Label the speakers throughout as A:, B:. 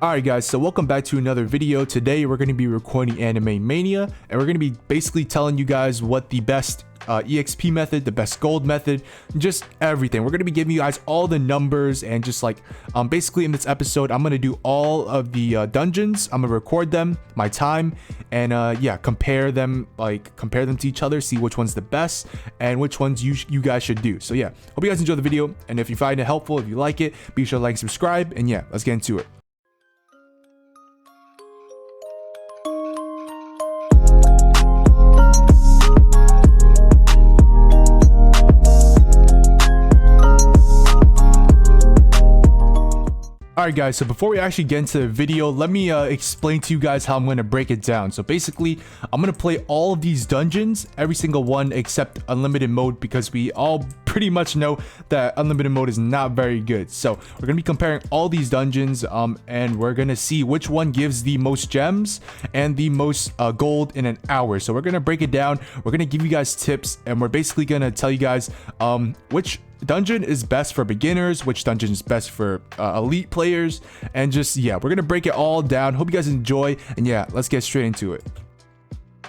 A: Alright guys, so welcome back to another video. Today we're going to be recording Anime Mania, and we're going to be basically telling you guys what the best EXP method, the best gold method, just everything. We're going to be giving you guys all the numbers and just like basically in this episode I'm going to do all of the dungeons. I'm going to record them, my time, and yeah, compare them to each other, see which one's the best and which ones you guys should do. So yeah, hope you guys enjoy the video, and if you find it helpful, if you like it, be sure to like and subscribe, and yeah, let's get into it. Alright guys, so before we actually get into the video, let me explain to you guys how I'm going to break it down. So basically, I'm going to play all of these dungeons, every single one except unlimited mode, because we all pretty much know that unlimited mode is not very good. So we're going to be comparing all these dungeons and we're going to see which one gives the most gems and the most gold in an hour. So we're going to break it down, we're going to give you guys tips, and we're basically going to tell you guys which dungeon is best for beginners, which dungeon is best for elite players, and just yeah, we're gonna break it all down. Hope you guys enjoy, and yeah, let's get straight into it.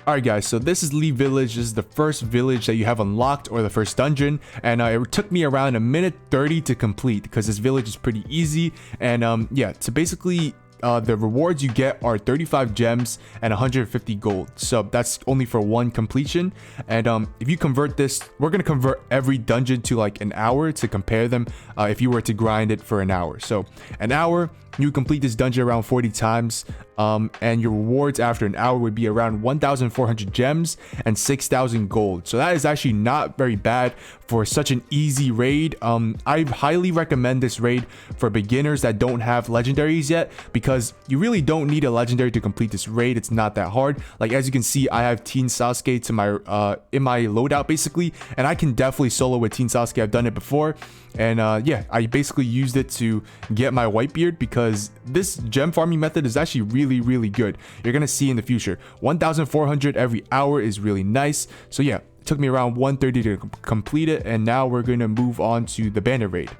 A: Alright guys, so this is Lee Village. This is the first village that you have unlocked, or the first dungeon, and it took me around a minute 30 to complete because this village is pretty easy. And yeah, so basically the rewards you get are 35 gems and 150 gold. So that's only for one completion. And if you convert this, we're going to convert every dungeon to like an hour to compare them if you were to grind it for an hour. So an hour, you complete this dungeon around 40 times, and your rewards after an hour would be around 1,400 gems and 6,000 gold. So that is actually not very bad for such an easy raid. I highly recommend this raid for beginners that don't have legendaries yet, because you really don't need a legendary to complete this raid. It's not that hard. Like as you can see, I have Teen Sasuke to my in my loadout basically, and I can definitely solo with Teen Sasuke. I've done it before. And yeah, I basically used it to get my Whitebeard, because this gem farming method is actually really good. You're gonna see in the future 1,400 every hour is really nice. So yeah, it took me around 1:30 to complete it, and now we're gonna move on to the bandit raid.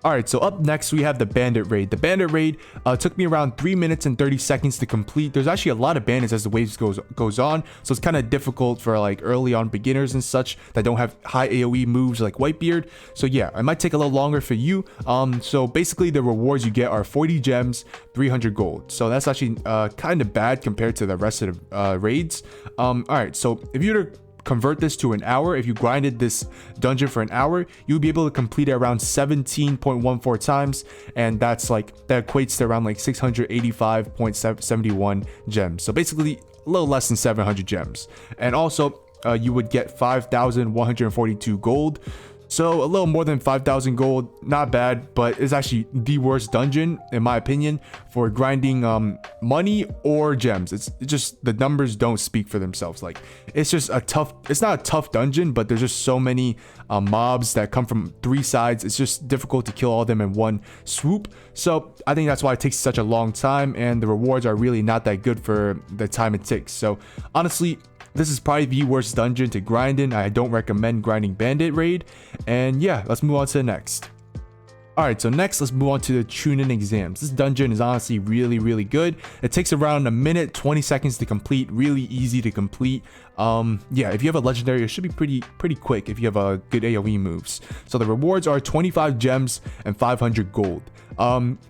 A: Alright, so up next we have the bandit raid. The bandit raid took me around 3 minutes and 30 seconds to complete. There's actually a lot of bandits as the waves goes on, so it's kind of difficult for like early on beginners and such that don't have high AoE moves like Whitebeard. So yeah, it might take a little longer for you. So basically the rewards you get are 40 gems, 300 gold. So that's actually kind of bad compared to the rest of the raids. Alright, so if you were to convert this to an hour, if you grinded this dungeon for an hour, you'll be able to complete it around 17.14 times, and that's like, that equates to around like 685.71 gems. So basically a little less than 700 gems. And also you would get 5,142 gold. So a little more than 5,000 gold, not bad, but it's actually the worst dungeon in my opinion for grinding money or gems. It's just, the numbers don't speak for themselves. Like it's just a tough, it's not a tough dungeon, but there's just so many mobs that come from 3 sides. It's just difficult to kill all of them in one swoop. So I think that's why it takes such a long time, and the rewards are really not that good for the time it takes. So honestly, this is probably the worst dungeon to grind in. I don't recommend grinding bandit raid. And yeah, let's move on to the next. Alright, so next let's move on to the Chunin exams. This dungeon is honestly really good. It takes around a minute 20 seconds to complete, really easy to complete. Yeah, if you have a legendary, it should be pretty quick if you have a good AoE moves. So the rewards are 25 gems and 500 gold.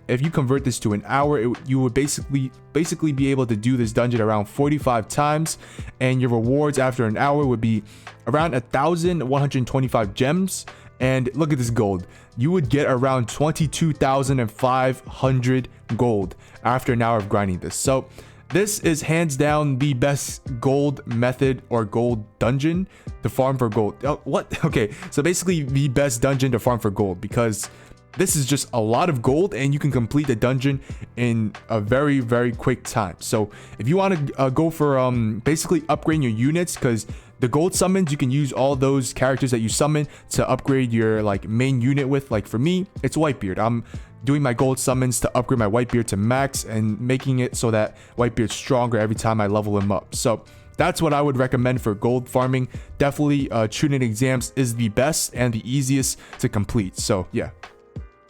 A: If you convert this to an hour, you would basically be able to do this dungeon around 45 times, and your rewards after an hour would be around 1,125 gems. And look at this gold. You would get around 22,500 gold after an hour of grinding this. So this is hands down the best gold method or gold dungeon to farm for gold. Oh, what? Okay, so basically the best dungeon to farm for gold, because this is just a lot of gold and you can complete the dungeon in a very quick time. So if you want to go for basically upgrading your units, because the gold summons, you can use all those characters that you summon to upgrade your like main unit with. Like for me, it's Whitebeard. I'm doing my gold summons to upgrade my Whitebeard to max and making it so that Whitebeard's stronger every time I level him up. So that's what I would recommend for gold farming. Definitely Chunin exams is the best and the easiest to complete. So yeah.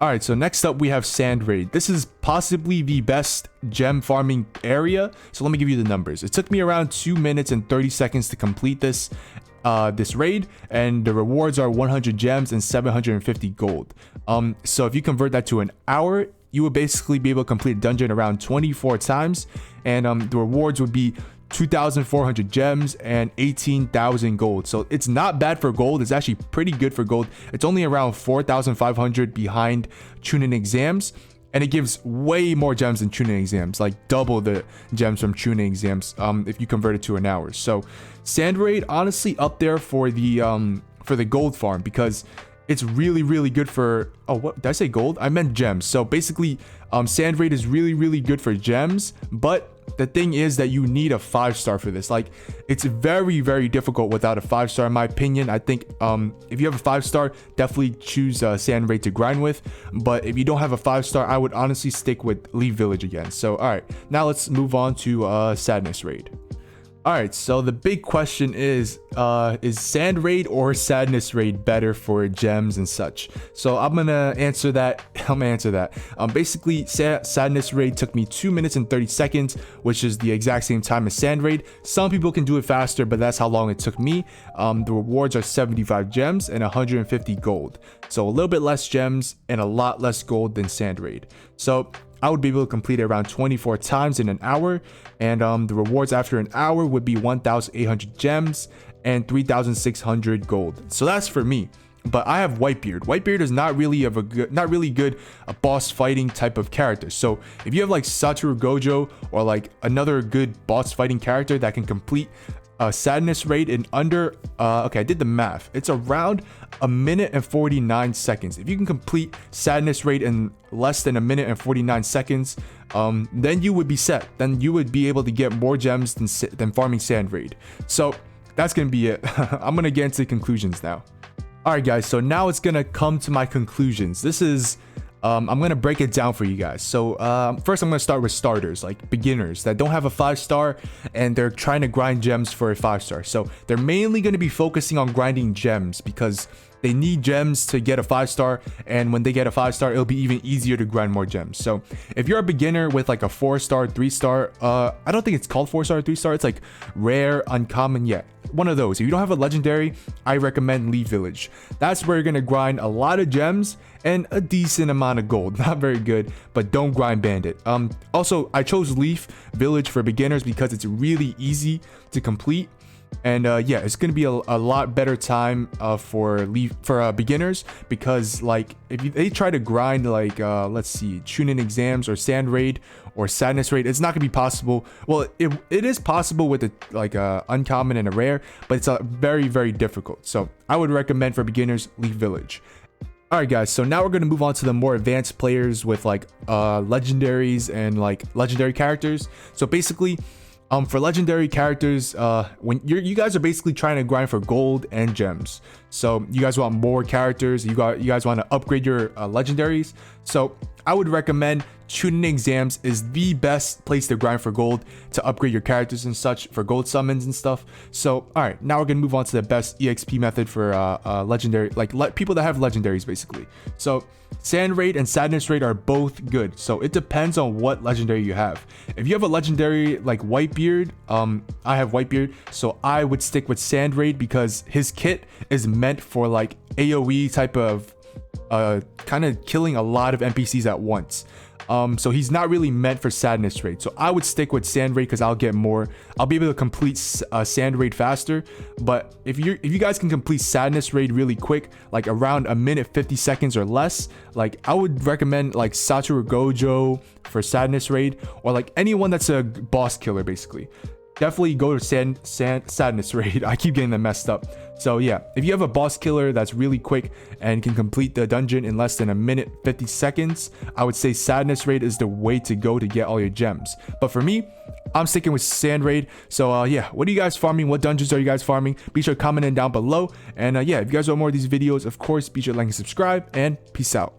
A: All right, so next up we have Sand Raid. This is possibly the best gem farming area. So let me give you the numbers. It took me around 2 minutes and 30 seconds to complete this raid, and the rewards are 100 gems and 750 gold. So if you convert that to an hour, you would basically be able to complete a dungeon around 24 times, and the rewards would be 2,400 gems and 18,000 gold. So it's not bad for gold. It's actually pretty good for gold. It's only around 4,500 behind tuning exams, and it gives way more gems than tuning exams, like double the gems from tuning exams if you convert it to an hour. So Sand Raid honestly up there for the gold farm, because it's really good for, oh, what did I say, gold? I meant gems. So basically Sand Raid is really good for gems, but the thing is that you need a 5-star for this. Like, it's very difficult without a 5-star, in my opinion. I think if you have a 5-star, definitely choose Sand Raid to grind with, but if you don't have a 5-star, I would honestly stick with Leave Village again. So all right, now let's move on to Sadness Raid. All right, so the big question is Sand Raid or Sadness Raid better for gems and such? So I'm gonna answer that. Basically, Sadness Raid took me 2 minutes and 30 seconds, which is the exact same time as Sand Raid. Some people can do it faster, but that's how long it took me. The rewards are 75 gems and 150 gold. So a little bit less gems and a lot less gold than Sand Raid. So I would be able to complete it around 24 times in an hour, and the rewards after an hour would be 1,800 gems and 3,600 gold. So that's for me. But I have Whitebeard. Whitebeard is not really good a boss fighting type of character. So if you have like Satoru Gojo or like another good boss fighting character that can complete Sadness Raid in under okay, I did the math, it's around 1 minute and 49 seconds. If you can complete Sadness Raid in less than 1 minute and 49 seconds, then you would be set. Then you would be able to get more gems than farming Sand Raid. So that's gonna be it. I'm gonna get into conclusions now. All right guys, so now it's gonna come to my conclusions. This is I'm gonna break it down for you guys. So first I'm gonna start with starters, like beginners that don't have a 5-star and they're trying to grind gems for a 5-star. So they're mainly gonna be focusing on grinding gems because they need gems to get a 5-star, and when they get a 5-star, it'll be even easier to grind more gems. So if you're a beginner with like a 4-star, 3-star, I don't think it's called 4-star or 3-star, it's like rare, uncommon, yeah, one of those. If you don't have a legendary, I recommend Leaf Village. That's where you're gonna grind a lot of gems and a decent amount of gold. Not very good, but don't grind Bandit. Also, I chose Leaf Village for beginners because it's really easy to complete. And yeah, it's gonna be a lot better time for beginners, because like if they try to grind like let's see, tune in exams or Sand Raid or Sadness Raid, it's not gonna be possible. Well, it is possible with a uncommon and a rare, but it's very difficult. So I would recommend for beginners Leaf Village. All right guys, so now we're going to move on to the more advanced players with like legendaries and like legendary characters. So basically for legendary characters, when you guys are basically trying to grind for gold and gems, so you guys want more characters, you guys want to upgrade your legendaries. So I would recommend tuning exams is the best place to grind for gold, to upgrade your characters and such, for gold summons and stuff. So all right, now we're gonna move on to the best EXP method for legendary, like people that have legendaries basically. So Sand Raid and Sadness Raid are both good, so it depends on what legendary you have. If you have a legendary like Whitebeard, I have Whitebeard, so I would stick with Sand Raid because his kit is meant for like AoE type of kind of killing a lot of NPCs at once. So he's not really meant for Sadness Raid. So I would stick with Sand Raid because I'll be able to complete Sand Raid faster. But if you guys can complete Sadness Raid really quick, like around 1 minute 50 seconds or less, like I would recommend like Satoru Gojo for Sadness Raid, or like anyone that's a boss killer basically. Definitely go to Sadness Raid. I keep getting them messed up. So yeah, if you have a boss killer that's really quick and can complete the dungeon in less than 1 minute 50 seconds, I would say Sadness Raid is the way to go to get all your gems. But for me, I'm sticking with Sand Raid. So yeah, what are you guys farming? What dungeons are you guys farming? Be sure to comment in down below. And yeah, if you guys want more of these videos, of course, be sure to like and subscribe, and peace out.